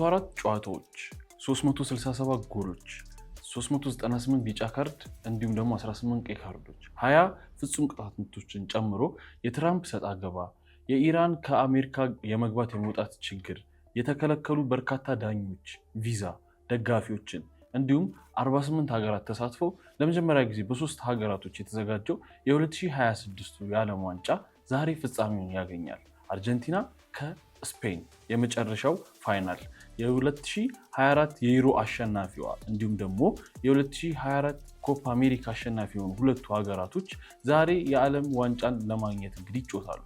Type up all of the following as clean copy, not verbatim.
104 ጨዋታዎች 367 ጎሎች 398 ቢጫ ካርድ እንዲሁም ደግሞ 18 ቀይ ካርዶች 20 ፍጹም ቅጣት ምቶችን ጨምሮ የትራምፕ ሰጣ ገባ የኢራን ከአሜሪካ የመግባት የመውጣት ችግር የተከለከሉ በርካታ ዳኞች ቪዛ ደጋፊዎችን እንዲሁም 48 ሀገራት ተሳትፈው ለመጀመሪያ ጊዜ በ3 ሀገራቶች የተዘጋጀው የ2026 የዓለም ዋንጫ ዛሬ ፍጻሜውን ያገኛል። አርጀንቲና ከስፔን የመጨረሻው ፋይናል የ2024 የዩሮ አሸናፊዋ እንዲሁም ደግሞ የ2024 ኮፓ አሜሪካ አሸናፊ የሆኑ ሁለቱ ሀገራቶች ዛሬ የዓለም ዋንጫን ለማግኘት እንግዲህ ይጫወታሉ።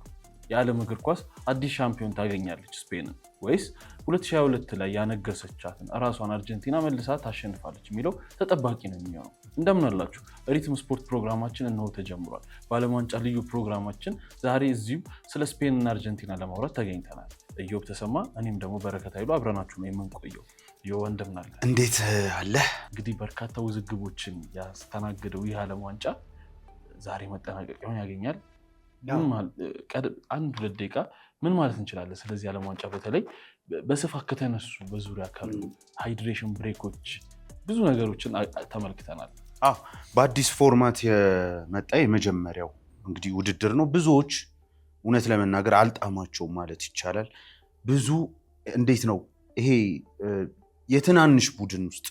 የዓለም እግር ኳስ አዲስ ሻምፒዮን ታገኛለች ስፔንን ወይስ 2022 ላይ ያነገሰቻትን ራሷን አርጀንቲና መልሳ ታሸንፋለች የሚለው ተጠባቂ ነው የሚሆነው። እንደምን አላችሁ? ሪትም ስፖርት ፕሮግራማችን እነሆ ተጀምሯል። በዓለም ዋንጫ ልዩ ፕሮግራማችን ዛሬ እዚሁ ስለ ስፔንና አርጀንቲና ለማውራት ተገኝተናል። ኢዮብ ተሰማ እኔም ደግሞ በረከት ኃይሉ አብረናችሁ ነው የምንቆየው። ኢዮብ እንደምን አለ? እንዴት አለ? እንግዲህ በርካታ ውዝግቦችን ያስተናገደው ይህ ዓለም ዋንጫ ዛሬ መጠናቀቂያውን ያገኛል። አንድ 2 ደቂቃ ምን ማለት እንችላለን ስለዚህ ዓለም ዋንጫ? በተለይ በስፋት ከተነሱ በዙሪያ ካሉ ሃይድሬሽን ብሬኮች ብዙ ነገሮችን ተመልክተናል። በአዲስ ፎርማት የመጣ የመጀመሪያው እንግዲህ ውድድር ነው። ብዙዎች እውነት ለመናገር አልጣማቸውም ማለት ይቻላል። ብዙ እንዴት ነው ይሄ የትናንሽ ቡድን ውስጥ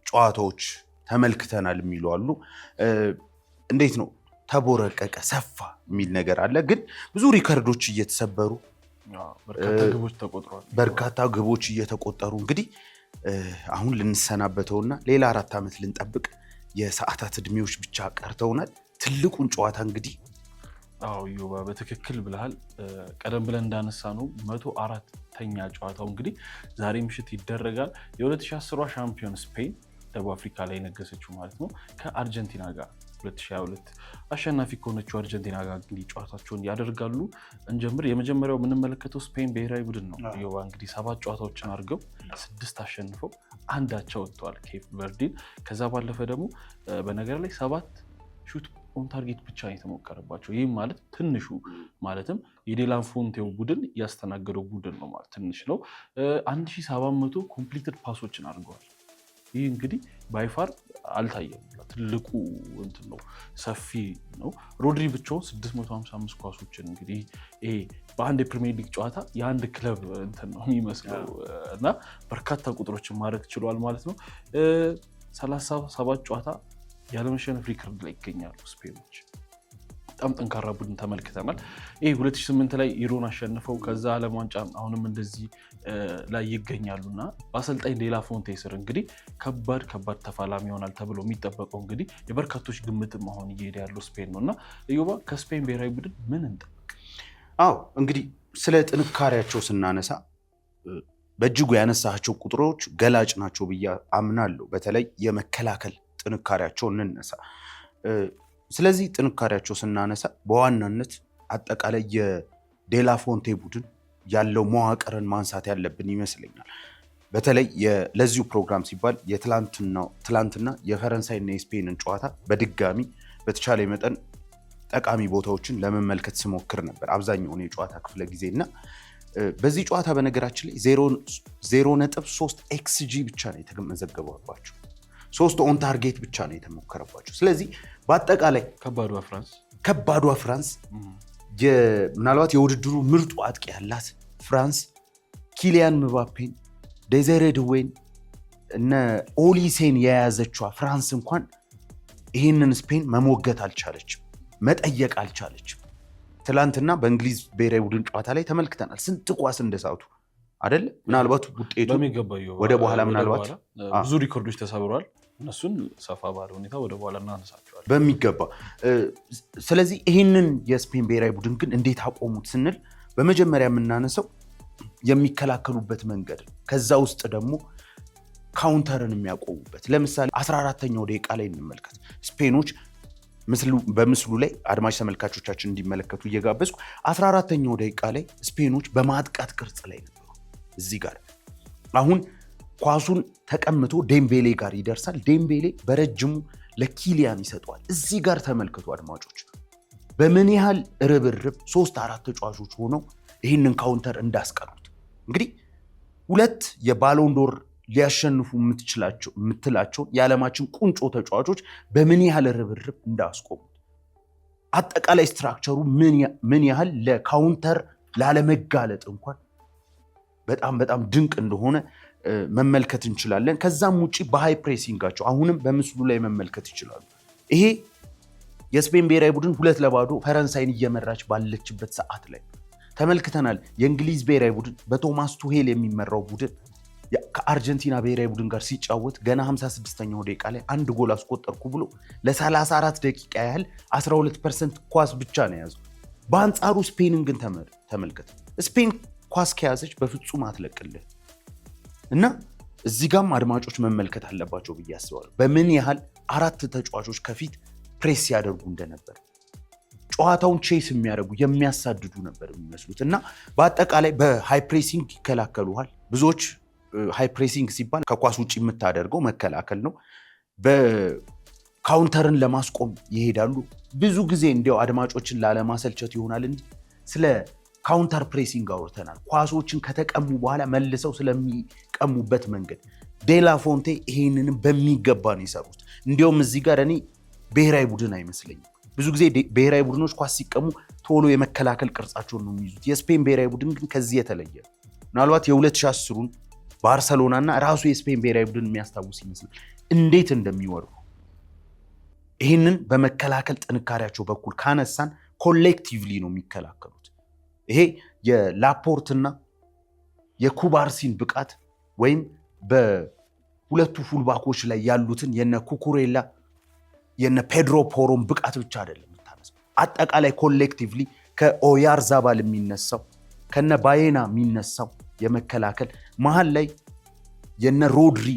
ጨዋታዎች ተመልክተናል የሚሉ አሉ። እንዴት ነው ተቦረቀቀ ሰፋ የሚል ነገር አለ። ግን ብዙ ሪከርዶች እየተሰበሩ በርካታ ግቦች እየተቆጠሩ እንግዲህ አሁን ልንሰናበተውና ሌላ 4 ዓመት ልንጠብቅ የሰዓታት እድሜዎች ብቻ ቀርተውናል። ትልቁን ጨዋታ እንግዲህ ዮባ በትክክል ብለሃል። ቀደም ብለን እንዳነሳ ነው 104ኛ ጨዋታው እንግዲህ ዛሬ ምሽት ይደረጋል። የ2010 ሻምፒዮን ስፔን ደቡብ አፍሪካ ላይ ነገሰችው ማለት ነው ከአርጀንቲና ጋር 2022 አሸናፊ ከሆነችው አርጀንቲና ጋር እንግዲህ ጨዋታቸውን ያደርጋሉ። እንጀምር። የመጀመሪያው የምንመለከተው ስፔን ብሔራዊ ቡድን ነው። ዮባ እንግዲህ 7 ጨዋታዎችን አድርገው 6 አሸንፈው 1 አቻ ወጥተዋል ኬፕ ቨርዲን። ከዛ ባለፈ ደግሞ በነገር ላይ 7 ሹት ኦን ታርጌት ብቻ የተሞከረባቸው። ይህም ማለት ትንሹ ማለትም የዴላን ፎንቴው ቡድን ያስተናገደው ቡድን ነው ማለት ትንሽ ነው። 1700 ኮምፕሊትድ ፓሶችን አድርገዋል። ይህ እንግዲህ ባይፋር አልታየም። ትልቁ እንትን ነው፣ ሰፊ ነው። ሮድሪ ብቻውን 655 ኳሶችን እንግዲህ ይሄ በአንድ የፕሪሚየር ሊግ ጨዋታ የአንድ ክለብ እንትን ነው የሚመስለው እና በርካታ ቁጥሮችን ማድረግ ችሏል ማለት ነው። 37 ጨዋታ ያለመሸነፍ ሪከርድ ላይ ይገኛሉ ስፔኖች። በጣም ጠንካራ ቡድን ተመልክተናል። ይሄ 2008 ላይ ኢሮን አሸንፈው ከዛ ዓለም ዋንጫ አሁንም እንደዚህ ላይ ይገኛሉና በአሰልጣኝ ዴላ ፎንቴ ስር እንግዲህ ከባድ ተፋላሚ ይሆናል ተብሎ የሚጠበቀው እንግዲህ የበርካቶች ግምትም አሁን እየሄደ ያለው ስፔን ነው እና ኢዮባ ከስፔን ብሔራዊ ቡድን ምን እንጠብቅ? እንግዲህ ስለ ጥንካሬያቸው ስናነሳ በእጅጉ ያነሳቸው ቁጥሮች ገላጭ ናቸው ብዬ አምናለሁ። በተለይ የመከላከል ጥንካሬያቸው እንነሳ። ስለዚህ ጥንካሬያቸው ስናነሳ በዋናነት አጠቃላይ የዴላ ፎንቴ ቡድን ያለው መዋቅርን ማንሳት ያለብን ይመስለኛል። በተለይ ለዚሁ ፕሮግራም ሲባል ትላንትና የፈረንሳይና የስፔንን ጨዋታ በድጋሚ በተቻለ መጠን ጠቃሚ ቦታዎችን ለመመልከት ስሞክር ነበር አብዛኛውን የጨዋታ ክፍለ ጊዜ እና በዚህ ጨዋታ በነገራችን ላይ 0.3 ኤክስጂ ብቻ ነው የተመዘገበባቸው። 3 ኦን ታርጌት ብቻ ነው የተሞከረባቸው። ስለዚህ በአጠቃላይ ከባዷ ፍራንስ ምናልባት የውድድሩ ምርጡ አጥቂ ያላት ፍራንስ ኪሊያን ምባፔን፣ ዴዘሬ ድዌይን እነ ኦሊሴን የያዘችዋ ፍራንስ እንኳን ይህንን ስፔን መሞገት አልቻለችም፣ መጠየቅ አልቻለችም። ትላንትና በእንግሊዝ ብሔራዊ ቡድን ጨዋታ ላይ ተመልክተናል ስንት ኳስ እንደሳቱ አይደለ? ምናልባት ውጤቱ ወደ በኋላ ምናልባት ብዙ ሪኮርዶች ተሰብረዋል። እነሱን ሰፋ ባለ ሁኔታ ወደ በኋላ እናነሳቸዋለን በሚገባ። ስለዚህ ይህንን የስፔን ብሔራዊ ቡድን ግን እንዴት አቆሙት ስንል በመጀመሪያ የምናነሳው የሚከላከሉበት መንገድ፣ ከዛ ውስጥ ደግሞ ካውንተርን የሚያቆሙበት። ለምሳሌ 14ኛው ደቂቃ ላይ እንመልከት። ስፔኖች በምስሉ ላይ አድማጭ ተመልካቾቻችን እንዲመለከቱ እየጋበዝኩ 14ኛው ደቂቃ ላይ ስፔኖች በማጥቃት ቅርጽ ላይ ነበሩ። እዚህ ጋር አሁን ኳሱን ተቀምቶ ዴምቤሌ ጋር ይደርሳል። ዴምቤሌ በረጅሙ ለኪሊያን ይሰጠዋል። እዚህ ጋር ተመልከቱ አድማጮች፣ በምን ያህል ርብርብ 3-4 ተጫዋቾች ሆነው ይህንን ካውንተር እንዳስቀሩት። እንግዲህ ሁለት የባሎንዶር ሊያሸንፉ የምትላቸውን የዓለማችን ቁንጮ ተጫዋቾች በምን ያህል ርብርብ እንዳስቆሙት አጠቃላይ ስትራክቸሩ ምን ያህል ለካውንተር ላለመጋለጥ እንኳን በጣም ድንቅ እንደሆነ መመልከት እንችላለን። ከዛም ውጪ በሃይ ፕሬሲንጋቸው አሁንም በምስሉ ላይ መመልከት ይችላሉ። ይሄ የስፔን ብሔራዊ ቡድን 2-0 ፈረንሳይን እየመራች ባለችበት ሰዓት ላይ ተመልክተናል። የእንግሊዝ ብሔራዊ ቡድን በቶማስ ቱሄል የሚመራው ቡድን ከአርጀንቲና ብሔራዊ ቡድን ጋር ሲጫወት ገና 56ኛው ደቂቃ ላይ አንድ ጎል አስቆጠርኩ ብሎ ለ34 ደቂቃ ያህል 12% ኳስ ብቻ ነው የያዘው። በአንጻሩ ስፔንን ግን ተመልከት። ስፔን ኳስ ከያዘች በፍጹም አትለቅልህ እና እዚህ ጋም አድማጮች መመልከት አለባቸው ብዬ አስባለሁ። በምን ያህል 4 ተጫዋቾች ከፊት ፕሬስ ሲያደርጉ እንደነበር ጨዋታውን ቼስ የሚያደርጉ የሚያሳድዱ ነበር የሚመስሉት እና በአጠቃላይ በሃይ ፕሬሲንግ ይከላከሉሃል። ብዙዎች ሃይ ፕሬሲንግ ሲባል ከኳስ ውጭ የምታደርገው መከላከል ነው። በካውንተርን ለማስቆም ይሄዳሉ። ብዙ ጊዜ እንዲያው አድማጮችን ላለማሰልቸት ይሆናል እንጂ ስለ ካውንተር ፕሬሲንግ አውርተናል። ኳሶችን ከተቀሙ በኋላ መልሰው ስለሚቀሙበት መንገድ ዴላ ፎንቴ ይሄንንም በሚገባ ነው የሰሩት። እንዲያውም እዚህ ጋር እኔ ብሔራዊ ቡድን አይመስለኝም። ብዙ ጊዜ ብሔራዊ ቡድኖች ኳስ ሲቀሙ ቶሎ የመከላከል ቅርጻቸውን ነው የሚይዙት። የስፔን ብሔራዊ ቡድን ግን ከዚህ የተለየ ምናልባት የ2010ን ባርሰሎና እና ራሱ የስፔን ብሔራዊ ቡድን የሚያስታውስ ይመስላል እንዴት እንደሚወሩ። ይህንን በመከላከል ጥንካሬያቸው በኩል ካነሳን ኮሌክቲቭሊ ነው የሚከላከሉት። ይሄ የላፖርትና የኩባርሲን ብቃት ወይም በሁለቱ ፉልባኮች ላይ ያሉትን የነ ኩኩሬላ የነ ፔድሮ ፖሮን ብቃት ብቻ አይደለም የምታነሳው። አጠቃላይ ኮሌክቲቭሊ ከኦያርዛባል የሚነሳው ከነ ባዬና የሚነሳው የመከላከል መሀል ላይ የነ ሮድሪ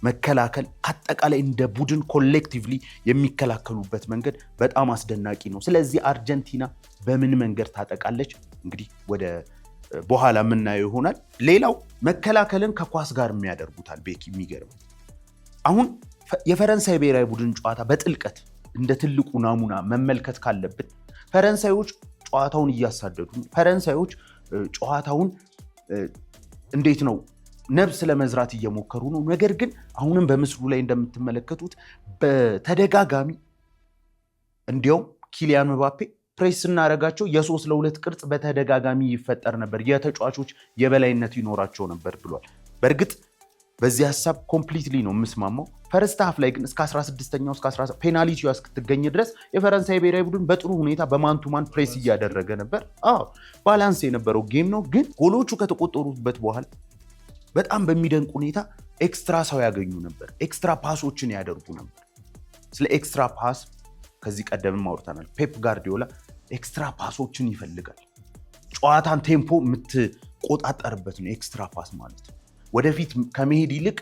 መከላከል አጠቃላይ እንደ ቡድን ኮሌክቲቭሊ የሚከላከሉበት መንገድ በጣም አስደናቂ ነው። ስለዚህ አርጀንቲና በምን መንገድ ታጠቃለች እንግዲህ ወደ በኋላ የምናየው ይሆናል። ሌላው መከላከልን ከኳስ ጋር የሚያደርጉታል። ቤኪ የሚገርም አሁን የፈረንሳይ ብሔራዊ ቡድን ጨዋታ በጥልቀት እንደ ትልቁ ናሙና መመልከት ካለብን ፈረንሳዮች ጨዋታውን እያሳደዱ ፈረንሳዮች ጨዋታውን እንዴት ነው ነብስ ለመዝራት እየሞከሩ ነው። ነገር ግን አሁንም በምስሉ ላይ እንደምትመለከቱት በተደጋጋሚ እንዲያውም ኪሊያን ምባፔ ፕሬስ እናረጋቸው የ3-2 ቅርጽ በተደጋጋሚ ይፈጠር ነበር፣ የተጫዋቾች የበላይነት ይኖራቸው ነበር ብሏል። በእርግጥ በዚህ ሐሳብ ኮምፕሊትሊ ነው የምስማማው። ፈርስት ሃፍ ላይ ግን እስከ 16ኛው እስከ 17 ፔናልቲው እስክትገኝ ድረስ የፈረንሳይ ብሔራዊ ቡድን በጥሩ ሁኔታ በማንቱማን ፕሬስ እያደረገ ነበር። ባላንስ የነበረው ጌም ነው። ግን ጎሎቹ ከተቆጠሩበት በኋላ በጣም በሚደንቅ ሁኔታ ኤክስትራ ሰው ያገኙ ነበር፣ ኤክስትራ ፓሶችን ያደርጉ ነበር። ስለ ኤክስትራ ፓስ ከዚህ ቀደምም አውርተናል። ፔፕ ጋርዲዮላ ኤክስትራ ፓሶችን ይፈልጋል። ጨዋታን ቴምፖ የምትቆጣጠርበት ነው ኤክስትራ ፓስ ማለት። ወደፊት ከመሄድ ይልቅ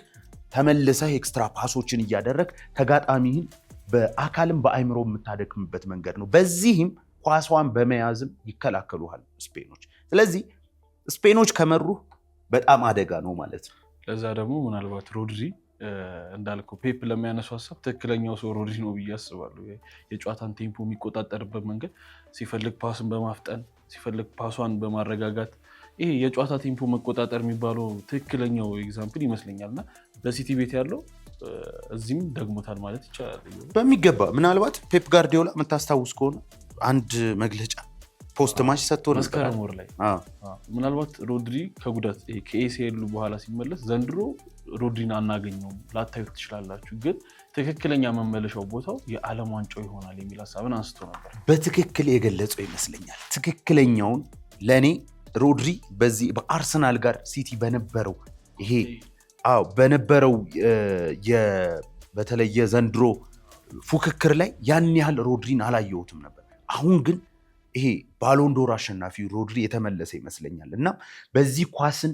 ተመልሰህ ኤክስትራ ፓሶችን እያደረግ ተጋጣሚህን በአካልም በአይምሮ የምታደክምበት መንገድ ነው። በዚህም ኳሷን በመያዝም ይከላከሉሃል ስፔኖች። ስለዚህ ስፔኖች ከመሩ በጣም አደጋ ነው ማለት ነው። ለዛ ደግሞ ምናልባት ሮድሪ እንዳልከው ፔፕ ለሚያነሱ ሀሳብ ትክክለኛው ሰው ሮድሪ ነው ብዬ አስባለሁ። የጨዋታን ቴምፖ የሚቆጣጠርበት መንገድ፣ ሲፈልግ ፓስን በማፍጠን ሲፈልግ ፓሷን በማረጋጋት ይሄ የጨዋታ ቴምፖ መቆጣጠር የሚባለው ትክክለኛው ኤግዛምፕል ይመስለኛል እና በሲቲ ቤት ያለው እዚህም ደግሞታል ማለት ይቻላል በሚገባ። ምናልባት ፔፕ ጋርዲዮላ የምታስታውስ ከሆነ አንድ መግለጫ ፖስት ማች ሰጥቶ ነበር መስከረም ወር ላይ። ምናልባት ሮድሪ ከጉዳት ከኤሲኤል በኋላ ሲመለስ ዘንድሮ ሮድሪን አናገኘውም ላታዩት ትችላላችሁ፣ ግን ትክክለኛ መመለሻው ቦታው የዓለም ዋንጫው ይሆናል የሚል ሀሳብን አንስቶ ነበር። በትክክል የገለጸው ይመስለኛል። ትክክለኛውን ለእኔ ሮድሪ በዚህ በአርሰናል ጋር ሲቲ በነበረው ይሄ በነበረው በተለይ የዘንድሮ ፉክክር ላይ ያን ያህል ሮድሪን አላየሁትም ነበር። አሁን ግን ይሄ ባሎንዶር አሸናፊ ሮድሪ የተመለሰ ይመስለኛል እና በዚህ ኳስን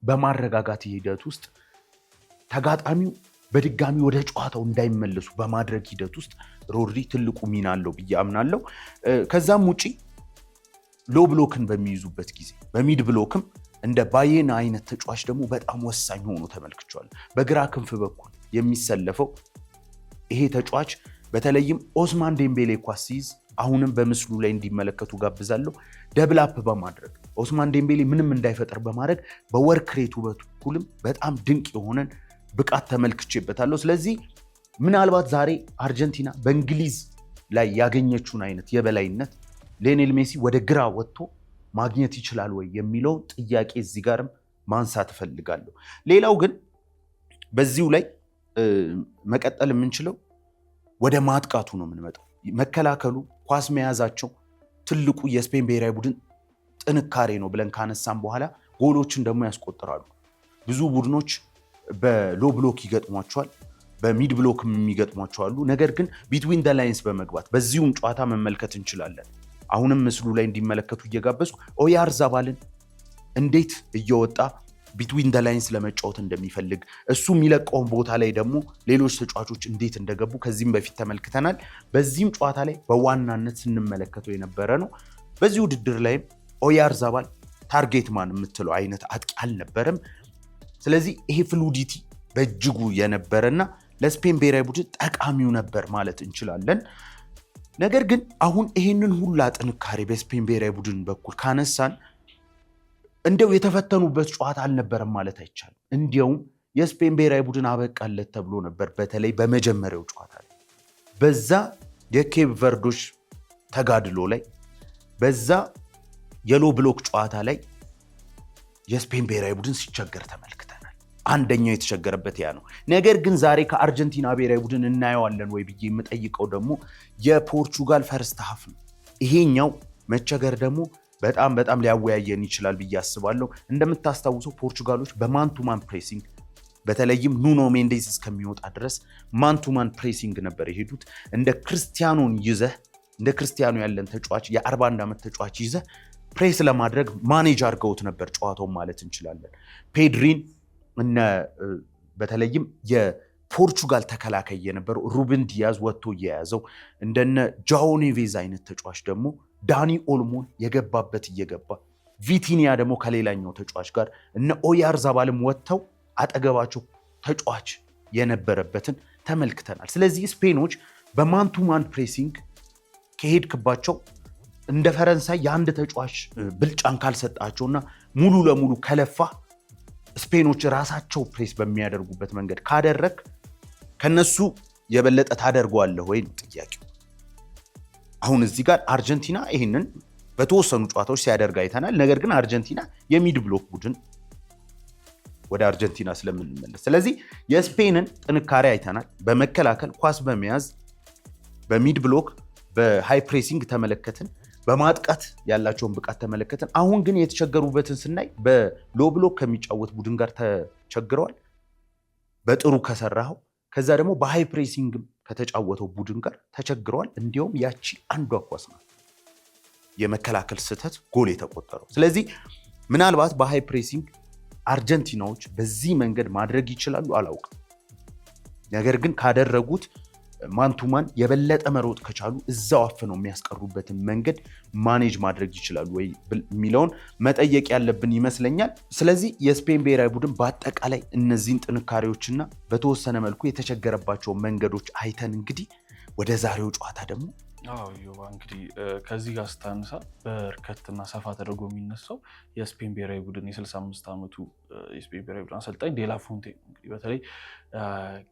በማረጋጋት ሂደት ውስጥ ተጋጣሚው በድጋሚ ወደ ጨዋታው እንዳይመለሱ በማድረግ ሂደት ውስጥ ሮድሪ ትልቁ ሚና አለው ብዬ አምናለሁ። ከዛም ውጪ ሎ ብሎክን በሚይዙበት ጊዜ በሚድ ብሎክም እንደ ባዬና አይነት ተጫዋች ደግሞ በጣም ወሳኝ ሆኖ ተመልክቷል። በግራ ክንፍ በኩል የሚሰለፈው ይሄ ተጫዋች በተለይም ኦስማን ዴምቤሌ ኳስ ሲይዝ አሁንም በምስሉ ላይ እንዲመለከቱ ጋብዛለሁ። ደብል አፕ በማድረግ ኦስማን ዴምቤሌ ምንም እንዳይፈጠር በማድረግ በወርክ ሬቱ በኩልም በጣም ድንቅ የሆነን ብቃት ተመልክቼበታለሁ። ስለዚህ ምናልባት ዛሬ አርጀንቲና በእንግሊዝ ላይ ያገኘችውን አይነት የበላይነት ሊዮኔል ሜሲ ወደ ግራ ወጥቶ ማግኘት ይችላል ወይ የሚለው ጥያቄ እዚህ ጋርም ማንሳት እፈልጋለሁ። ሌላው ግን በዚሁ ላይ መቀጠል የምንችለው ወደ ማጥቃቱ ነው የምንመጣው። መከላከሉ፣ ኳስ መያዛቸው ትልቁ የስፔን ብሔራዊ ቡድን ጥንካሬ ነው ብለን ካነሳም በኋላ ጎሎችን ደግሞ ያስቆጥራሉ። ብዙ ቡድኖች በሎ ብሎክ ይገጥሟቸዋል፣ በሚድ ብሎክ የሚገጥሟቸው አሉ። ነገር ግን ቢትዊን ደ ላይንስ በመግባት በዚሁም ጨዋታ መመልከት እንችላለን። አሁንም ምስሉ ላይ እንዲመለከቱ እየጋበዝኩ ኦያርዛባልን እንዴት እየወጣ ቢትዊን ደ ላይንስ ለመጫወት እንደሚፈልግ እሱ የሚለቀውን ቦታ ላይ ደግሞ ሌሎች ተጫዋቾች እንዴት እንደገቡ ከዚህም በፊት ተመልክተናል። በዚህም ጨዋታ ላይ በዋናነት ስንመለከተው የነበረ ነው። በዚህ ውድድር ላይም ኦያርዛባል ታርጌት ማን የምትለው አይነት አጥቂ አልነበረም። ስለዚህ ይሄ ፍሉዲቲ በእጅጉ የነበረና ለስፔን ብሔራዊ ቡድን ጠቃሚው ነበር ማለት እንችላለን። ነገር ግን አሁን ይሄንን ሁላ ጥንካሬ በስፔን ብሔራዊ ቡድን በኩል ካነሳን እንደው የተፈተኑበት ጨዋታ አልነበረም ማለት አይቻልም። እንዲያውም የስፔን ብሔራዊ ቡድን አበቃለት ተብሎ ነበር። በተለይ በመጀመሪያው ጨዋታ ላይ በዛ የኬፕ ቨርዶች ተጋድሎ ላይ በዛ የሎ ብሎክ ጨዋታ ላይ የስፔን ብሔራዊ ቡድን ሲቸገር ተመልክተናል። አንደኛው የተቸገረበት ያ ነው። ነገር ግን ዛሬ ከአርጀንቲና ብሔራዊ ቡድን እናየዋለን ወይ ብዬ የምጠይቀው ደግሞ የፖርቹጋል ፈርስት ሃፍ ነው። ይሄኛው መቸገር ደግሞ በጣም ሊያወያየን ይችላል ብዬ አስባለሁ። እንደምታስታውሰው ፖርቹጋሎች በማንቱማን ፕሬሲንግ በተለይም ኑኖ ሜንዴዝ እስከሚወጣ ድረስ ማንቱማን ፕሬሲንግ ነበር የሄዱት። እንደ ክርስቲያኖን ይዘህ እንደ ክርስቲያኖ ያለን ተጫዋች የ41 ዓመት ተጫዋች ይዘህ ፕሬስ ለማድረግ ማኔጅ አድርገውት ነበር ጨዋታውን ማለት እንችላለን። ፔድሪን በተለይም የፖርቹጋል ተከላካይ የነበረው ሩበን ዲያዝ ወጥቶ እየያዘው እንደነ ጃኦ ኔቬዝ አይነት ተጫዋች ደግሞ ዳኒ ኦልሞን የገባበት እየገባ ቪቲኒያ ደግሞ ከሌላኛው ተጫዋች ጋር እነ ኦያርዛባልም ወጥተው አጠገባቸው ተጫዋች የነበረበትን ተመልክተናል። ስለዚህ ስፔኖች በማንቱማን ፕሬሲንግ ከሄድክባቸው እንደ ፈረንሳይ የአንድ ተጫዋች ብልጫን ካልሰጣቸውና ሙሉ ለሙሉ ከለፋ ስፔኖች ራሳቸው ፕሬስ በሚያደርጉበት መንገድ ካደረግ ከነሱ የበለጠ ታደርገዋለህ ወይ ጥያቄው። አሁን እዚህ ጋር አርጀንቲና ይህንን በተወሰኑ ጨዋታዎች ሲያደርግ አይተናል። ነገር ግን አርጀንቲና የሚድ ብሎክ ቡድን ወደ አርጀንቲና ስለምንመለስ ስለዚህ የስፔንን ጥንካሬ አይተናል። በመከላከል ኳስ በመያዝ በሚድ ብሎክ በሃይ ፕሬሲንግ ተመለከትን። በማጥቃት ያላቸውን ብቃት ተመለከትን። አሁን ግን የተቸገሩበትን ስናይ በሎ ብሎክ ከሚጫወት ቡድን ጋር ተቸግረዋል በጥሩ ከሰራው። ከዛ ደግሞ በሃይ ፕሬሲንግ ከተጫወተው ቡድን ጋር ተቸግረዋል። እንዲያውም ያቺ አንዷ ኳስ ነው የመከላከል ስህተት ጎል የተቆጠረው። ስለዚህ ምናልባት በሃይ ፕሬሲንግ አርጀንቲናዎች በዚህ መንገድ ማድረግ ይችላሉ አላውቅም። ነገር ግን ካደረጉት ማንቱማን የበለጠ መሮጥ ከቻሉ እዛው አፍነው የሚያስቀሩበትን መንገድ ማኔጅ ማድረግ ይችላሉ ወይ የሚለውን መጠየቅ ያለብን ይመስለኛል። ስለዚህ የስፔን ብሔራዊ ቡድን በአጠቃላይ እነዚህን ጥንካሬዎችና በተወሰነ መልኩ የተቸገረባቸው መንገዶች አይተን እንግዲህ ወደ ዛሬው ጨዋታ ደግሞ ዮባ እንግዲህ ከዚህ ጋር ስታነሳ በርከትና ሰፋ ተደርጎ የሚነሳው የስፔን ብሔራዊ ቡድን የ65 ዓመቱ የስፔን ብሔራዊ ቡድን አሰልጣኝ ዴላ ፉንቴ እንግዲህ በተለይ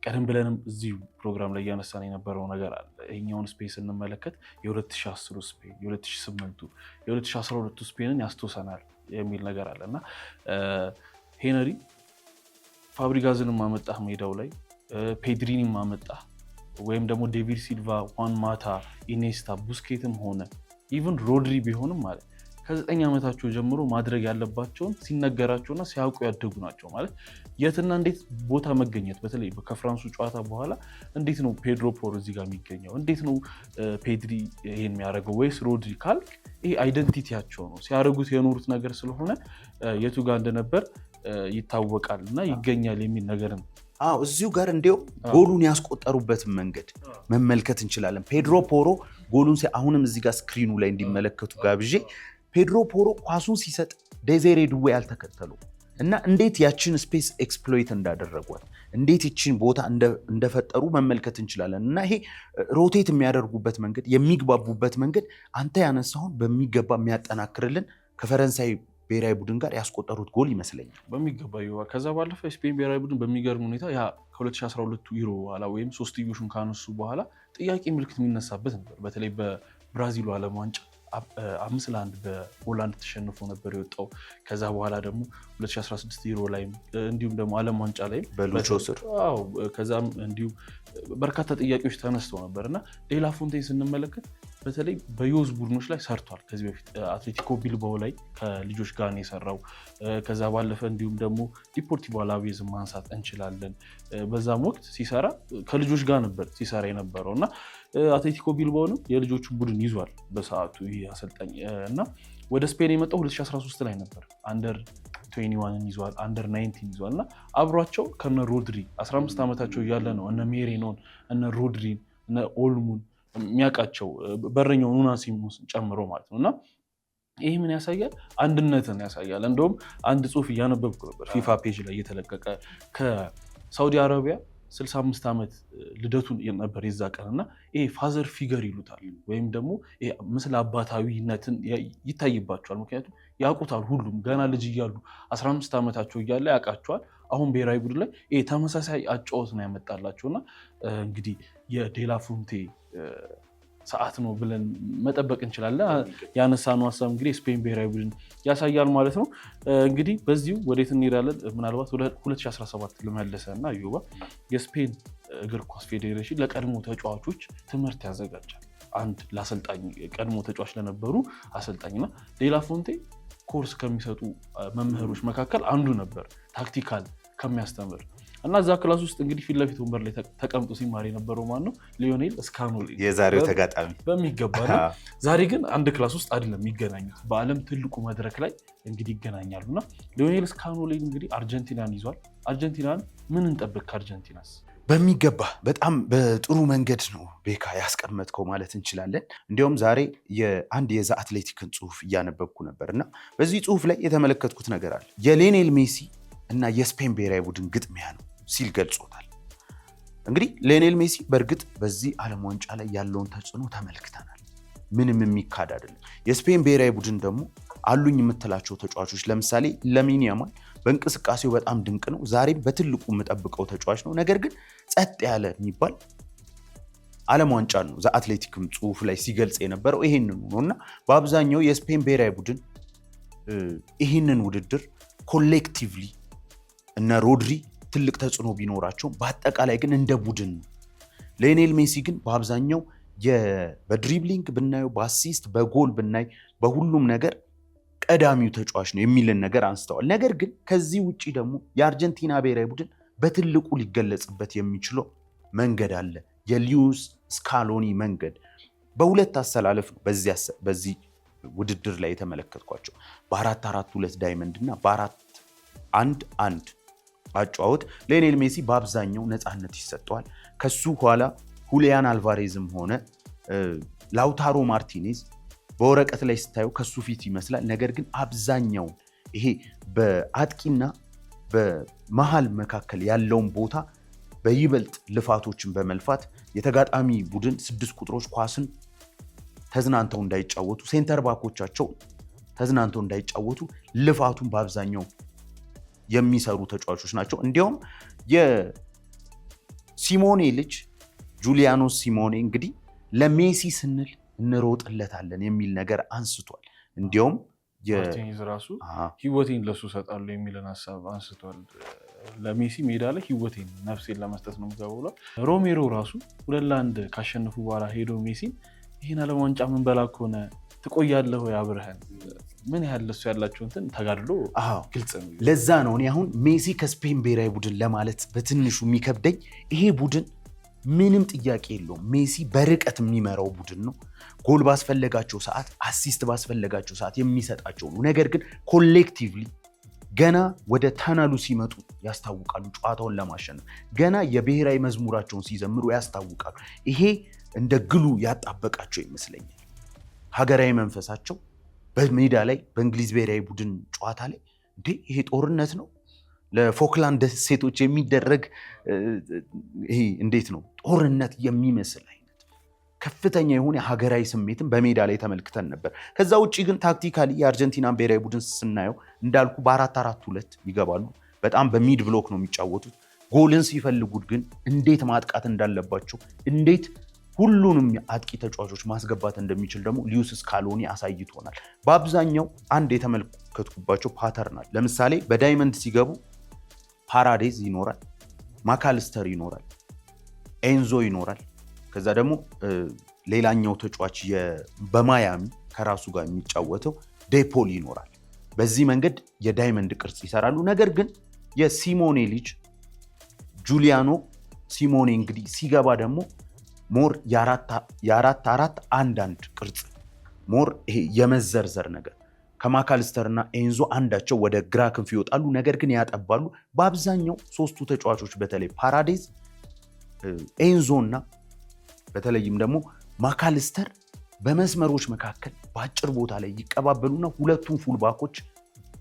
ቀደም ብለንም እዚህ ፕሮግራም ላይ እያነሳን የነበረው ነገር አለ። ይሄኛውን ስፔን ስንመለከት የ2010 ስፔን፣ የ2008 የ2012 ስፔንን ያስታውሰናል የሚል ነገር አለ እና ሄነሪ ፋብሪጋዝንም ማመጣህ ሜዳው ላይ ፔድሪንም ማመጣህ ወይም ደግሞ ዴቪድ ሲልቫ፣ ዋን ማታ፣ ኢኔስታ፣ ቡስኬትም ሆነ ኢቭን ሮድሪ ቢሆንም ማለት ከ9 ዓመታቸው ጀምሮ ማድረግ ያለባቸውን ሲነገራቸውና ሲያውቁ ያደጉ ናቸው። ማለት የትና እንዴት ቦታ መገኘት በተለይ ከፍራንሱ ጨዋታ በኋላ እንዴት ነው ፔድሮ ፖሮ እዚህ ጋር የሚገኘው፣ እንዴት ነው ፔድሪ ይሄን የሚያደርገው ወይስ ሮድሪ ካልክ ይሄ አይደንቲቲያቸው ነው ሲያደርጉት የኖሩት ነገር ስለሆነ የቱ ጋር እንደነበር ይታወቃል እና ይገኛል የሚል ነገር ነው። እዚሁ ጋር እንዲያው ጎሉን ያስቆጠሩበትን መንገድ መመልከት እንችላለን። ፔድሮ ፖሮ ጎሉን አሁንም እዚህ ጋር ስክሪኑ ላይ እንዲመለከቱ ጋብዤ ፔድሮ ፖሮ ኳሱን ሲሰጥ ዴዜሬ ዱዌ ያልተከተሉ እና እንዴት ያችን ስፔስ ኤክስፕሎይት እንዳደረጓት እንዴት ይችን ቦታ እንደፈጠሩ መመልከት እንችላለን። እና ይሄ ሮቴት የሚያደርጉበት መንገድ የሚግባቡበት መንገድ አንተ ያነሳውን በሚገባ የሚያጠናክርልን ከፈረንሳይ ብሔራዊ ቡድን ጋር ያስቆጠሩት ጎል ይመስለኛል። በሚገባ ይዋ ከዛ ባለፈ ስፔን ብሔራዊ ቡድን በሚገርም ሁኔታ ያ ከ2012 ዩሮ በኋላ ወይም ሶስትዮሹን ካነሱ በኋላ ጥያቄ ምልክት የሚነሳበት ነበር። በተለይ በብራዚሉ ዓለም ዋንጫ 5-1 በሆላንድ ተሸንፎ ነበር የወጣው። ከዛ በኋላ ደግሞ 2016 ዩሮ ላይ እንዲሁም ደግሞ ዓለም ዋንጫ ላይ በሉቾ ስር ከዛም እንዲሁም በርካታ ጥያቄዎች ተነስተው ነበር እና ዴላ ፎንቴን ስንመለከት በተለይ በዩዝ ቡድኖች ላይ ሰርቷል። ከዚህ በፊት አትሌቲኮ ቢልባኦ ላይ ከልጆች ጋር ነው የሰራው። ከዛ ባለፈ እንዲሁም ደግሞ ዲፖርቲቮ አላቬዝ ማንሳት እንችላለን። በዛም ወቅት ሲሰራ ከልጆች ጋር ነበር ሲሰራ የነበረው እና አትሌቲኮ ቢልባኦንም የልጆቹ ቡድን ይዟል በሰዓቱ ይህ አሰልጣኝ እና ወደ ስፔን የመጣው 2013 ላይ ነበር። አንደር 21 ይዟል፣ አንደር 19 ይዟል እና አብሯቸው ከነ ሮድሪ 15 ዓመታቸው እያለ ነው እነ ሜሬኖን እነ ሮድሪን እነ ኦልሙን የሚያውቃቸው በረኛው ኑና ሲሞስን ጨምሮ ማለት ነው እና ይህ ምን ያሳያል? አንድነትን ያሳያል። እንደውም አንድ ጽሁፍ እያነበብኩ ነበር ፊፋ ፔጅ ላይ እየተለቀቀ ከሳውዲ አረቢያ 65 ዓመት ልደቱን ነበር የዛ ቀን እና ይሄ ፋዘር ፊገር ይሉታል ወይም ደግሞ ምስል አባታዊነትን ይታይባቸዋል። ምክንያቱም ያውቁታል፣ ሁሉም ገና ልጅ እያሉ 15 ዓመታቸው እያለ ያውቃቸዋል። አሁን ብሔራዊ ቡድን ላይ ይሄ ተመሳሳይ አጫወት ነው ያመጣላቸውና እንግዲህ የዴላ ፎንቴ ሰዓት ነው ብለን መጠበቅ እንችላለን። ያነሳነው ሀሳብ እንግዲህ ስፔን ብሔራዊ ቡድን ያሳያል ማለት ነው። እንግዲህ በዚሁ ወዴት እንሄዳለን? ምናልባት 2017 ልመለሰ እና ዩባ የስፔን እግር ኳስ ፌዴሬሽን ለቀድሞ ተጫዋቾች ትምህርት ያዘጋጃል። አንድ ለአሰልጣኝ ቀድሞ ተጫዋች ለነበሩ አሰልጣኝና ዴላ ፎንቴ ኮርስ ከሚሰጡ መምህሮች መካከል አንዱ ነበር፣ ታክቲካል ከሚያስተምር እና እዛ ክላስ ውስጥ እንግዲህ ፊት ለፊት ወንበር ላይ ተቀምጦ ሲማር የነበረው ማን ነው? ሊዮኔል ስካሎኒ የዛሬው ተጋጣሚ በሚገባ ነው። ዛሬ ግን አንድ ክላስ ውስጥ አይደለም የሚገናኙት፣ በዓለም ትልቁ መድረክ ላይ እንግዲህ ይገናኛሉ እና ሊዮኔል ስካሎኒ እንግዲህ አርጀንቲናን ይዟል። አርጀንቲናን ምን እንጠብቅ ከአርጀንቲናስ? በሚገባ በጣም በጥሩ መንገድ ነው ቤካ ያስቀመጥከው ማለት እንችላለን። እንዲያውም ዛሬ የአንድ የዛ አትሌቲክን ጽሁፍ እያነበብኩ ነበር እና በዚህ ጽሁፍ ላይ የተመለከትኩት ነገር አለ። የሊዮኔል ሜሲ እና የስፔን ብሔራዊ ቡድን ግጥሚያ ነው ሲል ገልጾታል። እንግዲህ ሊዮኔል ሜሲ በእርግጥ በዚህ ዓለም ዋንጫ ላይ ያለውን ተጽዕኖ ተመልክተናል፣ ምንም የሚካድ አይደለም። የስፔን ብሔራዊ ቡድን ደግሞ አሉኝ የምትላቸው ተጫዋቾች ለምሳሌ ላሚን ያማል በእንቅስቃሴው በጣም ድንቅ ነው። ዛሬም በትልቁ የምጠብቀው ተጫዋች ነው። ነገር ግን ጸጥ ያለ የሚባል ዓለም ዋንጫ ነው ዘ አትሌቲክም ጽሁፍ ላይ ሲገልጽ የነበረው ይሄንን ነው እና በአብዛኛው የስፔን ብሔራዊ ቡድን ይህንን ውድድር ኮሌክቲቭሊ እነ ሮድሪ ትልቅ ተጽዕኖ ቢኖራቸው በአጠቃላይ ግን እንደ ቡድን ነው። ሊዮኔል ሜሲ ግን በአብዛኛው በድሪብሊንግ ብናየው፣ በአሲስት በጎል ብናይ፣ በሁሉም ነገር ቀዳሚው ተጫዋች ነው የሚልን ነገር አንስተዋል። ነገር ግን ከዚህ ውጪ ደግሞ የአርጀንቲና ብሔራዊ ቡድን በትልቁ ሊገለጽበት የሚችለው መንገድ አለ። የሊዩስ ስካሎኒ መንገድ በሁለት አሰላለፍ ነው በዚህ ውድድር ላይ የተመለከትኳቸው በ4-4-2 ዳይመንድ እና በ4-1-1 አጫወት። ሊዮኔል ሜሲ በአብዛኛው ነፃነት ይሰጠዋል። ከሱ ኋላ ሁሊያን አልቫሬዝም ሆነ ላውታሮ ማርቲኔዝ በወረቀት ላይ ስታየው ከሱ ፊት ይመስላል። ነገር ግን አብዛኛው ይሄ በአጥቂና በመሃል መካከል ያለውን ቦታ በይበልጥ ልፋቶችን በመልፋት የተጋጣሚ ቡድን 6 ቁጥሮች ኳስን ተዝናንተው እንዳይጫወቱ፣ ሴንተር ባኮቻቸው ተዝናንተው እንዳይጫወቱ ልፋቱን በአብዛኛው የሚሰሩ ተጫዋቾች ናቸው። እንዲያውም የሲሞኔ ልጅ ጁሊያኖ ሲሞኔ እንግዲህ ለሜሲ ስንል እንሮጥለታለን የሚል ነገር አንስቷል። እንዲያውም ማርቲኔዝ ራሱ ህይወቴን ለሱ ሰጣለሁ የሚልን ሀሳብ አንስቷል። ለሜሲ ሜዳ ላይ ህይወቴን ነፍሴን ለመስጠት ነው የምገባው ብሏል። ሮሜሮ ራሱ 2-1 ካሸነፉ በኋላ ሄዶ ሜሲን ይህን ዓለም ዋንጫ ምን በላ ከሆነ ትቆያለህ ወይ አብረኸን? ምን ያህል ለሱ ያላቸው እንትን ተጋድሎ ግልጽ ነው። ለዛ ነው እኔ አሁን ሜሲ ከስፔን ብሔራዊ ቡድን ለማለት በትንሹ የሚከብደኝ። ይሄ ቡድን ምንም ጥያቄ የለውም ሜሲ በርቀት የሚመራው ቡድን ነው። ጎል ባስፈለጋቸው ሰዓት፣ አሲስት ባስፈለጋቸው ሰዓት የሚሰጣቸው ነው። ነገር ግን ኮሌክቲቭሊ ገና ወደ ተናሉ ሲመጡ ያስታውቃሉ። ጨዋታውን ለማሸነፍ ገና የብሔራዊ መዝሙራቸውን ሲዘምሩ ያስታውቃሉ። ይሄ እንደ ግሉ ያጣበቃቸው ይመስለኛል። ሀገራዊ መንፈሳቸው በሜዳ ላይ በእንግሊዝ ብሔራዊ ቡድን ጨዋታ ላይ ይሄ ጦርነት ነው፣ ለፎክላንድ ደሴቶች የሚደረግ ይሄ እንዴት ነው ጦርነት የሚመስል አይነት ከፍተኛ የሆነ ሀገራዊ ስሜትን በሜዳ ላይ ተመልክተን ነበር። ከዛ ውጭ ግን ታክቲካሊ የአርጀንቲናን ብሔራዊ ቡድን ስናየው እንዳልኩ በ4-4-2 ይገባሉ። በጣም በሚድ ብሎክ ነው የሚጫወቱት። ጎልን ሲፈልጉት ግን እንዴት ማጥቃት እንዳለባቸው፣ እንዴት ሁሉንም አጥቂ ተጫዋቾች ማስገባት እንደሚችል ደግሞ ሊዩስ ስካሎኒ አሳይቶናል። በአብዛኛው አንድ የተመለከትኩባቸው ፓተርናል። ለምሳሌ በዳይመንድ ሲገቡ ፓራዴዝ ይኖራል፣ ማካልስተር ይኖራል፣ ኤንዞ ይኖራል። ከዛ ደግሞ ሌላኛው ተጫዋች በማያሚ ከራሱ ጋር የሚጫወተው ዴፖል ይኖራል። በዚህ መንገድ የዳይመንድ ቅርጽ ይሰራሉ። ነገር ግን የሲሞኔ ልጅ ጁሊያኖ ሲሞኔ እንግዲህ ሲገባ ደግሞ ሞር የ4-4-1-1 ቅርጽ ሞር ይሄ የመዘርዘር ነገር ከማካልስተር እና ኤንዞ አንዳቸው ወደ ግራ ክንፍ ይወጣሉ፣ ነገር ግን ያጠባሉ። በአብዛኛው ሶስቱ ተጫዋቾች በተለይ ፓራዴዝ፣ ኤንዞ እና በተለይም ደግሞ ማካልስተር በመስመሮች መካከል በአጭር ቦታ ላይ ይቀባበሉና ሁለቱም ፉልባኮች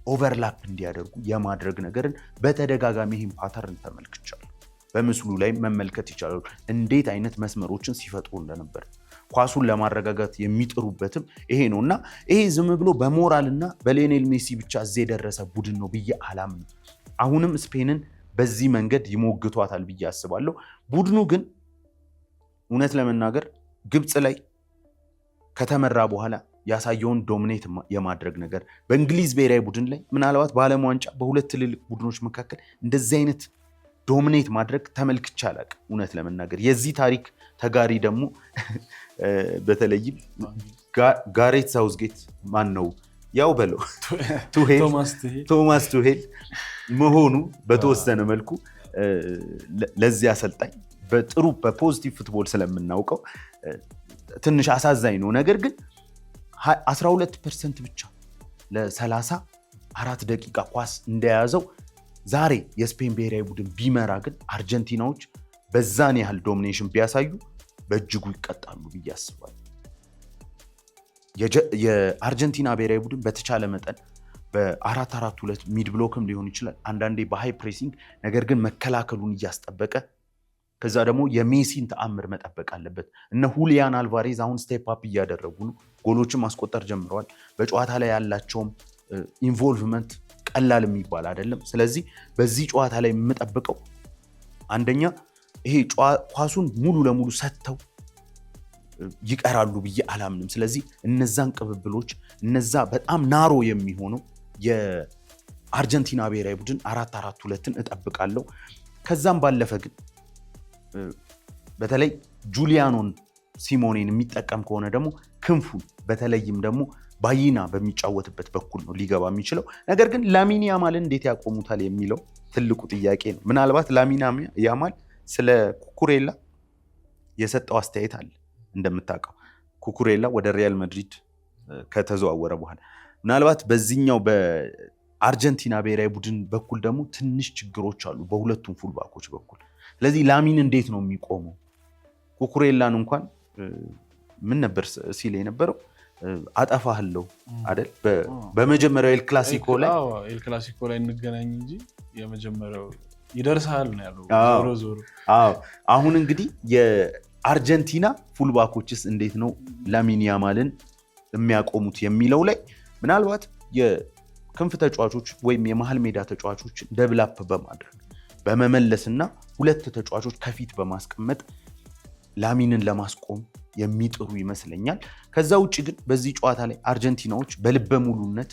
ኦቨርላፕ እንዲያደርጉ የማድረግ ነገርን በተደጋጋሚ ይህም ፓተርን ተመልክቻለሁ። በምስሉ ላይ መመልከት ይቻላል እንዴት አይነት መስመሮችን ሲፈጥሩ እንደነበር። ኳሱን ለማረጋጋት የሚጥሩበትም ይሄ ነው እና ይሄ ዝም ብሎ በሞራልና በሊዮኔል ሜሲ ብቻ እዚህ የደረሰ ቡድን ነው ብዬ አላምንም። አሁንም ስፔንን በዚህ መንገድ ይሞግቷታል ብዬ አስባለሁ። ቡድኑ ግን እውነት ለመናገር ግብፅ ላይ ከተመራ በኋላ ያሳየውን ዶሚኔት የማድረግ ነገር በእንግሊዝ ብሔራዊ ቡድን ላይ ምናልባት በዓለም ዋንጫ በሁለት ትልልቅ ቡድኖች መካከል እንደዚህ አይነት ዶሚኔት ማድረግ ተመልክቼ አላውቅም። እውነት ለመናገር የዚህ ታሪክ ተጋሪ ደግሞ በተለይም ጋሬት ሳውዝጌት ማን ነው ያው በለው ቶማስ ቱሄል መሆኑ በተወሰነ መልኩ ለዚህ አሰልጣኝ በጥሩ በፖዚቲቭ ፉትቦል ስለምናውቀው ትንሽ አሳዛኝ ነው። ነገር ግን 12% ብቻ ለ34 ደቂቃ ኳስ እንደያዘው ዛሬ የስፔን ብሔራዊ ቡድን ቢመራ ግን አርጀንቲናዎች በዛን ያህል ዶሚኔሽን ቢያሳዩ በእጅጉ ይቀጣሉ ብዬ አስባለሁ። የአርጀንቲና ብሔራዊ ቡድን በተቻለ መጠን በ4-4-2 ሚድ ብሎክም ሊሆን ይችላል፣ አንዳንዴ በሃይ ፕሬሲንግ፣ ነገር ግን መከላከሉን እያስጠበቀ ከዛ ደግሞ የሜሲን ተአምር መጠበቅ አለበት። እነ ሁሊያን አልቫሬዝ አሁን ስቴፕ አፕ እያደረጉ ነው፣ ጎሎችን ማስቆጠር ጀምረዋል። በጨዋታ ላይ ያላቸውም ኢንቮልቭመንት ቀላል የሚባል አይደለም። ስለዚህ በዚህ ጨዋታ ላይ የምጠብቀው አንደኛ ይሄ ኳሱን ሙሉ ለሙሉ ሰጥተው ይቀራሉ ብዬ አላምንም። ስለዚህ እነዛን ቅብብሎች እነዛ በጣም ናሮ የሚሆነው የአርጀንቲና ብሔራዊ ቡድን 4-4-2ን እጠብቃለሁ። ከዛም ባለፈ ግን በተለይ ጁሊያኖን ሲሞኔን የሚጠቀም ከሆነ ደግሞ ክንፉን በተለይም ደግሞ ባይና በሚጫወትበት በኩል ነው ሊገባ የሚችለው። ነገር ግን ላሚን ያማልን እንዴት ያቆሙታል የሚለው ትልቁ ጥያቄ ነው። ምናልባት ላሚን ያማል ስለ ኩኩሬላ የሰጠው አስተያየት አለ። እንደምታውቀው ኩኩሬላ ወደ ሪያል ማድሪድ ከተዘዋወረ በኋላ ምናልባት በዚህኛው በአርጀንቲና ብሔራዊ ቡድን በኩል ደግሞ ትንሽ ችግሮች አሉ በሁለቱም ፉልባኮች በኩል። ስለዚህ ላሚን እንዴት ነው የሚቆመው? ኩኩሬላን እንኳን ምን ነበር ሲል የነበረው አጠፋህለው አይደል? በመጀመሪያው ኤል ክላሲኮ ላይ እንገናኝ እንጂ የመጀመሪያው ይደርሳል ነው ያለው። ዞሮ አሁን እንግዲህ የአርጀንቲና ፉልባኮችስ እንዴት ነው ላሚን ያማልን የሚያቆሙት የሚለው ላይ ምናልባት የክንፍ ተጫዋቾች ወይም የመሃል ሜዳ ተጫዋቾች ደብላፕ በማድረግ በመመለስና ሁለት ተጫዋቾች ከፊት በማስቀመጥ ላሚንን ለማስቆም የሚጥሩ ይመስለኛል። ከዛ ውጭ ግን በዚህ ጨዋታ ላይ አርጀንቲናዎች በልበ ሙሉነት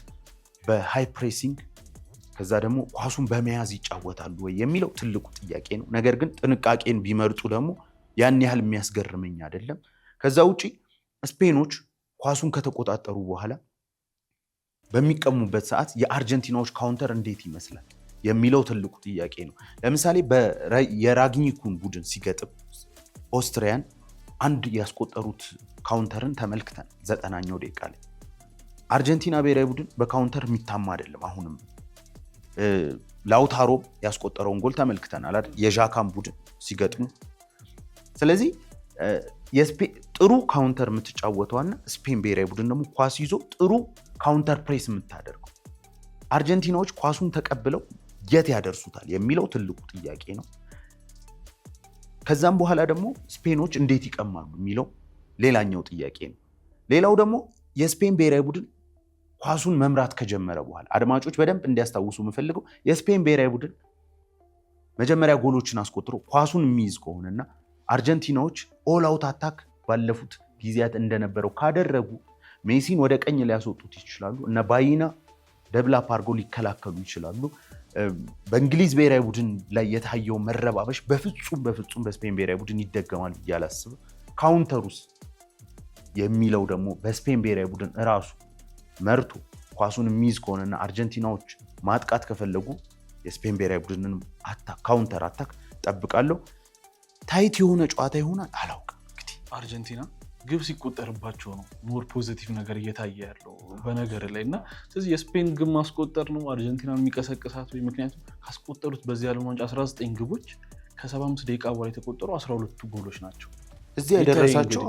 በሃይ ፕሬሲንግ ከዛ ደግሞ ኳሱን በመያዝ ይጫወታሉ ወይ የሚለው ትልቁ ጥያቄ ነው። ነገር ግን ጥንቃቄን ቢመርጡ ደግሞ ያን ያህል የሚያስገርመኝ አይደለም። ከዛ ውጭ ስፔኖች ኳሱን ከተቆጣጠሩ በኋላ በሚቀሙበት ሰዓት የአርጀንቲናዎች ካውንተር እንዴት ይመስላል የሚለው ትልቁ ጥያቄ ነው። ለምሳሌ የራግኒኩን ቡድን ሲገጥም ኦስትሪያን አንድ ያስቆጠሩት ካውንተርን ተመልክተን 90ኛው ደቂቃ ላይ አርጀንቲና ብሔራዊ ቡድን በካውንተር የሚታማ አይደለም። አሁንም ላውታሮ ያስቆጠረውን ጎል ተመልክተናል አይደል? የዣካን ቡድን ሲገጥሙ። ስለዚህ ጥሩ ካውንተር የምትጫወተዋና ስፔን ብሔራዊ ቡድን ደግሞ ኳስ ይዞ ጥሩ ካውንተር ፕሬስ የምታደርገው አርጀንቲናዎች ኳሱን ተቀብለው የት ያደርሱታል የሚለው ትልቁ ጥያቄ ነው። ከዛም በኋላ ደግሞ ስፔኖች እንዴት ይቀማሉ የሚለው ሌላኛው ጥያቄ ነው። ሌላው ደግሞ የስፔን ብሔራዊ ቡድን ኳሱን መምራት ከጀመረ በኋላ አድማጮች በደንብ እንዲያስታውሱ የምፈልገው የስፔን ብሔራዊ ቡድን መጀመሪያ ጎሎችን አስቆጥሮ ኳሱን የሚይዝ ከሆነና አርጀንቲናዎች ኦል አውት አታክ ባለፉት ጊዜያት እንደነበረው ካደረጉ ሜሲን ወደ ቀኝ ሊያስወጡት ይችላሉ እና ባይና ደብላፕ አድርጎ ሊከላከሉ ይችላሉ። በእንግሊዝ ብሔራዊ ቡድን ላይ የታየው መረባበሽ በፍጹም በስፔን ብሔራዊ ቡድን ይደገማል ብዬ አላስብም። ካውንተሩስ የሚለው ደግሞ በስፔን ብሔራዊ ቡድን እራሱ መርቶ ኳሱን የሚይዝ ከሆነና አርጀንቲናዎች ማጥቃት ከፈለጉ የስፔን ብሔራዊ ቡድንን ካውንተር አታክ ጠብቃለሁ። ታይት የሆነ ጨዋታ ይሆናል አላውቅም። እንግዲህ አርጀንቲና ግብ ሲቆጠርባቸው ነው ሞር ፖዚቲቭ ነገር እየታየ ያለው በነገር ላይ እና ስለዚህ የስፔን ግብ ማስቆጠር ነው አርጀንቲናን የሚቀሰቅሳት ወይ? ምክንያቱም ካስቆጠሩት በዚህ ዓለም ዋንጫ 19 ግቦች ከ75 ደቂቃ በኋላ የተቆጠሩ 12 ጎሎች ናቸው። እዚህ ያደረሳቸው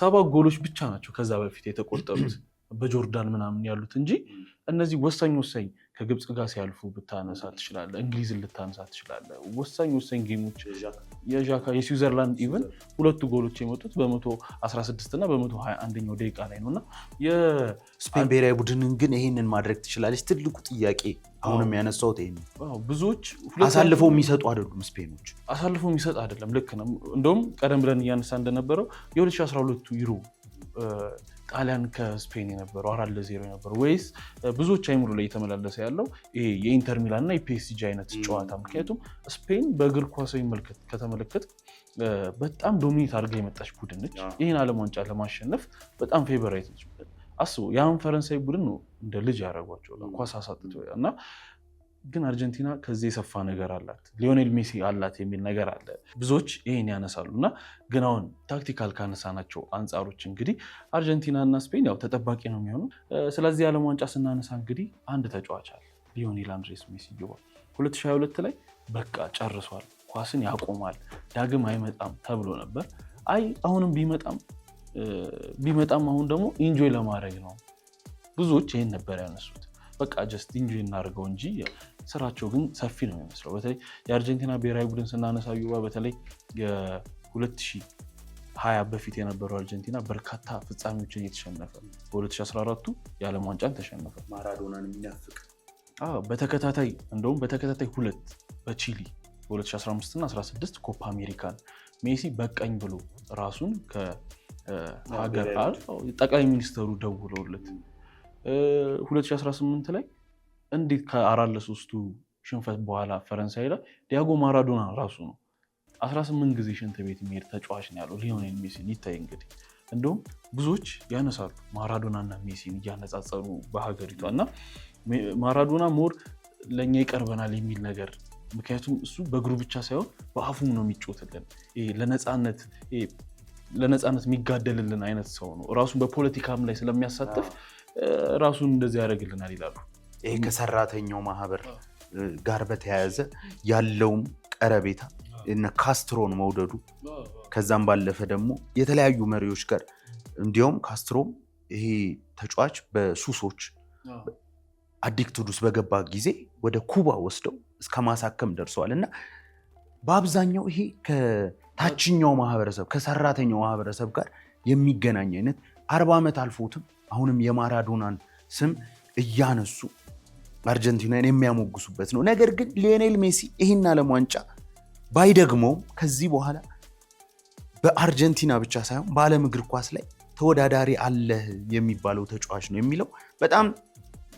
7 ጎሎች ብቻ ናቸው ከዛ በፊት የተቆጠሩት በጆርዳን ምናምን ያሉት እንጂ እነዚህ ወሳኝ ከግብፅ ጋር ሲያልፉ ብታነሳ ትችላለህ። እንግሊዝን ልታነሳ ትችላለህ። ወሳኝ ጌሞች የዣካ የስዊዘርላንድ ኢቨን 2 ጎሎች የመጡት በ116 እና በ121ኛው ደቂቃ ላይ ነው እና የስፔን ብሔራዊ ቡድንን ግን ይሄንን ማድረግ ትችላለች? ትልቁ ጥያቄ አሁንም ያነሳሁት ይሄን ብዙዎች አሳልፈው የሚሰጡ አይደሉም። ስፔኖች አሳልፈው የሚሰጥ አይደለም። ልክ ነው። እንደውም ቀደም ብለን እያነሳ እንደነበረው የ2012 ዩሮ ጣሊያን ከስፔን የነበረው 4-0 የነበረው ወይስ ብዙዎች አይምሮ ላይ እየተመላለሰ ያለው ይሄ የኢንተር ሚላን እና የፒኤስጂ አይነት ጨዋታ? ምክንያቱም ስፔን በእግር ኳሳዊ ከተመለከት በጣም ዶሚኔት አድርጋ የመጣች ቡድን ነች። ይህን ዓለም ዋንጫ ለማሸነፍ በጣም ፌቨራይት ነች። አስቡ፣ ያን ፈረንሳይ ቡድን ነው እንደ ልጅ ያደረጓቸው ኳስ አሳጥቶ እና ግን አርጀንቲና ከዚህ የሰፋ ነገር አላት፣ ሊዮኔል ሜሲ አላት የሚል ነገር አለ። ብዙዎች ይሄን ያነሳሉ እና ግን አሁን ታክቲካል ካነሳናቸው አንጻሮች እንግዲህ አርጀንቲና እና ስፔን ያው ተጠባቂ ነው የሚሆኑ። ስለዚህ የዓለም ዋንጫ ስናነሳ እንግዲህ አንድ ተጫዋች አለ፣ ሊዮኔል አንድሬስ ሜሲ 2022 ላይ በቃ ጨርሷል፣ ኳስን ያቆማል፣ ዳግም አይመጣም ተብሎ ነበር። አይ አሁንም ቢመጣም አሁን ደግሞ ኢንጆይ ለማድረግ ነው። ብዙዎች ይሄን ነበር ያነሱት። በቃ ጀስት ኢንጆይ እናደርገው እንጂ ስራቸው ግን ሰፊ ነው የሚመስለው። በተለይ የአርጀንቲና ብሔራዊ ቡድን ስናነሳ በተለይ የ2020 በፊት የነበረው አርጀንቲና በርካታ ፍጻሜዎችን እየተሸነፈ በ2014 የዓለም ዋንጫን ተሸነፈ። ማራዶናን የሚናፍቅ በተከታታይ 2 በቺሊ በ2015 እና 16 ኮፓ አሜሪካን ሜሲ በቃኝ ብሎ ራሱን ከሀገር ጠቅላይ ሚኒስተሩ ደውለውለት 2018 ላይ እንዴት ከ4-3 ሽንፈት በኋላ ፈረንሳይ ላይ ዲያጎ ማራዶና ራሱ ነው 18 ጊዜ ሽንት ቤት የሚሄድ ተጫዋች ነው ያለው ሊዮኔል ሜሲን። ይታይ እንግዲህ እንደውም ብዙዎች ያነሳሉ ማራዶና እና ሜሲን እያነጻጸሩ በሀገሪቷ እና ማራዶና ሞር ለእኛ ይቀርበናል የሚል ነገር፣ ምክንያቱም እሱ በእግሩ ብቻ ሳይሆን በአፉም ነው የሚጮትልን። ለነፃነት የሚጋደልልን አይነት ሰው ነው። ራሱን በፖለቲካም ላይ ስለሚያሳትፍ ራሱን እንደዚህ ያደርግልናል ይላሉ። ይሄ ከሰራተኛው ማህበር ጋር በተያያዘ ያለውም ቀረቤታ እነ ካስትሮን መውደዱ፣ ከዛም ባለፈ ደግሞ የተለያዩ መሪዎች ጋር እንዲያውም ካስትሮም ይሄ ተጫዋች በሱሶች አዲክትድ ውስጥ በገባ ጊዜ ወደ ኩባ ወስደው እስከ ማሳከም ደርሰዋል እና በአብዛኛው ይሄ ከታችኛው ማህበረሰብ ከሰራተኛው ማህበረሰብ ጋር የሚገናኝ አይነት 40 ዓመት አልፎትም አሁንም የማራዶናን ስም እያነሱ አርጀንቲናን የሚያሞግሱበት ነው። ነገር ግን ሊዮኔል ሜሲ ይህን ዓለም ዋንጫ ባይደግመውም ከዚህ በኋላ በአርጀንቲና ብቻ ሳይሆን በዓለም እግር ኳስ ላይ ተወዳዳሪ አለህ የሚባለው ተጫዋች ነው የሚለው በጣም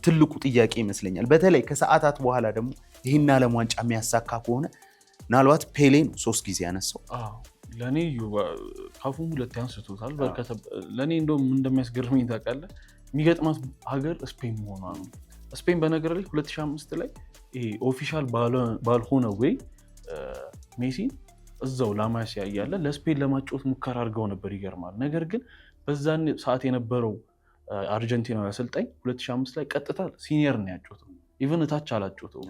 ትልቁ ጥያቄ ይመስለኛል። በተለይ ከሰዓታት በኋላ ደግሞ ይህን ዓለም ዋንጫ የሚያሳካ ከሆነ ምናልባት ፔሌ ነው 3 ጊዜ ያነሳው። ለእኔ ካፉም 2 ያንስቶታል። ለእኔ እንደውም እንደሚያስገርመኝ ታውቃለህ፣ የሚገጥማት ሀገር ስፔን መሆኗ ነው። ስፔን በነገር ላይ 2005 ላይ ኦፊሻል ባልሆነ ወይ ሜሲን እዛው ላማሲያ እያለ ለስፔን ለማጫወት ሙከራ አድርገው ነበር። ይገርማል። ነገር ግን በዛን ሰዓት የነበረው አርጀንቲናዊ አሰልጣኝ 2005 ላይ ቀጥታ ሲኒየር ነው ያጫወተው። ኢቨን እታች አላጫወተው።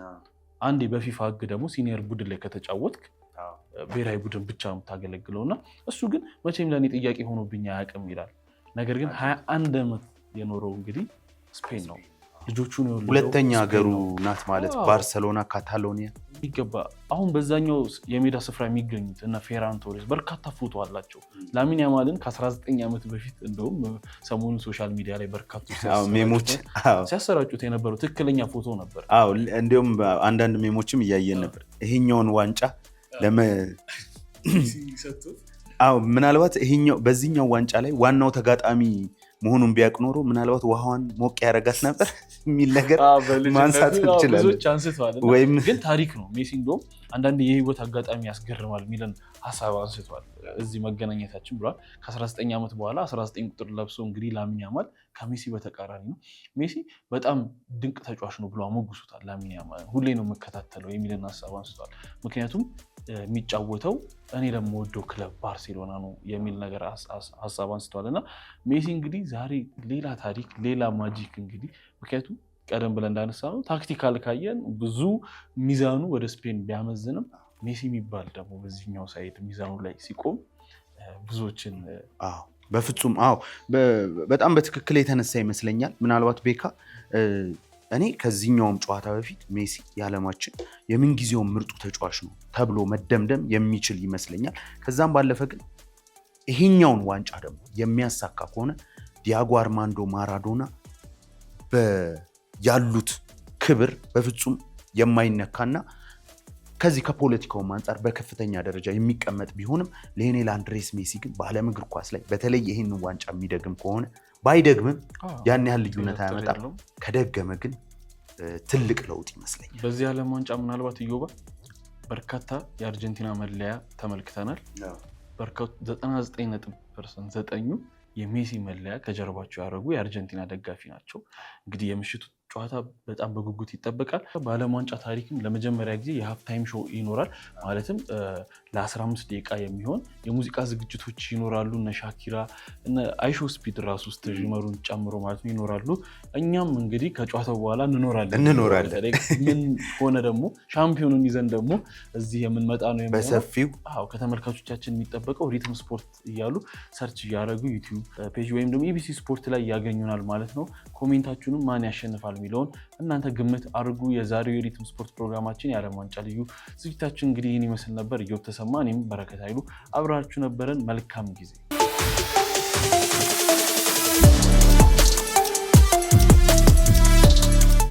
አንዴ በፊፋ ህግ ደግሞ ሲኒየር ቡድን ላይ ከተጫወትክ ብሔራዊ ቡድን ብቻ ነው የምታገለግለው እና እሱ ግን መቼም ለእኔ ጥያቄ ሆኖብኝ አያውቅም ይላል። ነገር ግን 21 ዓመት የኖረው እንግዲህ ስፔን ነው። ልጆቹን ሁለተኛ ሀገሩ ናት ማለት ባርሰሎና ካታሎኒያ ይገባ። አሁን በዛኛው የሜዳ ስፍራ የሚገኙት እና ፌራን ቶሬስ በርካታ ፎቶ አላቸው። ላሚን ያማልን ከ19 ዓመት በፊት እንደውም ሰሞኑን ሶሻል ሚዲያ ላይ በርካቶች ሲያሰራጩት የነበረው ትክክለኛ ፎቶ ነበር። እንዲሁም አንዳንድ ሜሞችም እያየን ነበር። ይሄኛውን ዋንጫ ምናልባት በዚህኛው ዋንጫ ላይ ዋናው ተጋጣሚ መሆኑን ቢያውቅ ኖሮ ምናልባት ውሃዋን ሞቅ ያደርጋት ነበር የሚል ነገር ማንሳት እንችላለን። ብዙዎች አንስተዋል። ግን ታሪክ ነው። ሜሲ እንደውም አንዳንድ የህይወት አጋጣሚ ያስገርማል የሚለን ሀሳብ አንስተዋል እዚህ መገናኘታችን ብሏል። ከ19 ዓመት በኋላ 19 ቁጥር ለብሶ እንግዲህ ላሚን ያማል ከሜሲ በተቃራኒ ነው። ሜሲ በጣም ድንቅ ተጫዋች ነው ብሎ አሞግሱታል። ላሚን ያማል ሁሌ ነው የምከታተለው የሚልን ሀሳብ አንስተዋል። ምክንያቱም የሚጫወተው እኔ ለምወደው ክለብ ባርሴሎና ነው የሚል ነገር ሀሳብ አንስተዋል። እና ሜሲ እንግዲህ ዛሬ ሌላ ታሪክ ሌላ ማጂክ እንግዲህ ምክንያቱም ቀደም ብለን እንዳነሳ ነው ታክቲካል ካየን ብዙ ሚዛኑ ወደ ስፔን ቢያመዝንም ሜሲ የሚባል ደግሞ በዚህኛው ሳይድ ሚዛኑ ላይ ሲቆም ብዙዎችን በፍጹም በጣም በትክክል የተነሳ ይመስለኛል። ምናልባት ቤካ እኔ ከዚህኛውም ጨዋታ በፊት ሜሲ የዓለማችን የምንጊዜውን ምርጡ ተጫዋች ነው ተብሎ መደምደም የሚችል ይመስለኛል። ከዛም ባለፈ ግን ይሄኛውን ዋንጫ ደግሞ የሚያሳካ ከሆነ ዲያጎ አርማንዶ ማራዶና ያሉት ክብር በፍጹም የማይነካና ከዚህ ከፖለቲካውም አንጻር በከፍተኛ ደረጃ የሚቀመጥ ቢሆንም ሊዮኔል አንድሬስ ሜሲ ግን በዓለም እግር ኳስ ላይ በተለይ ይህንን ዋንጫ የሚደግም ከሆነ ባይደግምም ያን ያህል ልዩነት አያመጣም። ከደገመ ግን ትልቅ ለውጥ ይመስለኛል። በዚህ ዓለም ዋንጫ ምናልባት እዮባ በርካታ የአርጀንቲና መለያ ተመልክተናል። 99.9% የሜሲ መለያ ከጀርባቸው ያደረጉ የአርጀንቲና ደጋፊ ናቸው። እንግዲህ የምሽቱ ጨዋታ በጣም በጉጉት ይጠበቃል። በዓለም ዋንጫ ታሪክም ለመጀመሪያ ጊዜ የሃፍታይም ሾው ይኖራል። ማለትም ለ15 ደቂቃ የሚሆን የሙዚቃ ዝግጅቶች ይኖራሉ። እነ ሻኪራ እነ አይሾ ስፒድ ራሱ ውስጥ ጅመሩን ጨምሮ ማለት ነው ይኖራሉ። እኛም እንግዲህ ከጨዋታው በኋላ እንኖራለን። ምን ሆነ ደግሞ ሻምፒዮኑን ይዘን ደግሞ እዚህ የምንመጣ ነው በሰፊው። ከተመልካቾቻችን የሚጠበቀው ሪትም ስፖርት እያሉ ሰርች እያደረጉ ዩቲዩብ ፔጅ ወይም ደግሞ ኢቢሲ ስፖርት ላይ ያገኙናል ማለት ነው። ኮሜንታችሁንም ማን ያሸንፋል የሚለውን እናንተ ግምት አድርጉ። የዛሬው የሪትም ስፖርት ፕሮግራማችን የዓለም ዋንጫ ልዩ ዝግጅታችን እንግዲህ ይህን ይመስል ነበር። እየተሰማ እኔም በረከት ኃይሉ አብራችሁ ነበረን። መልካም ጊዜ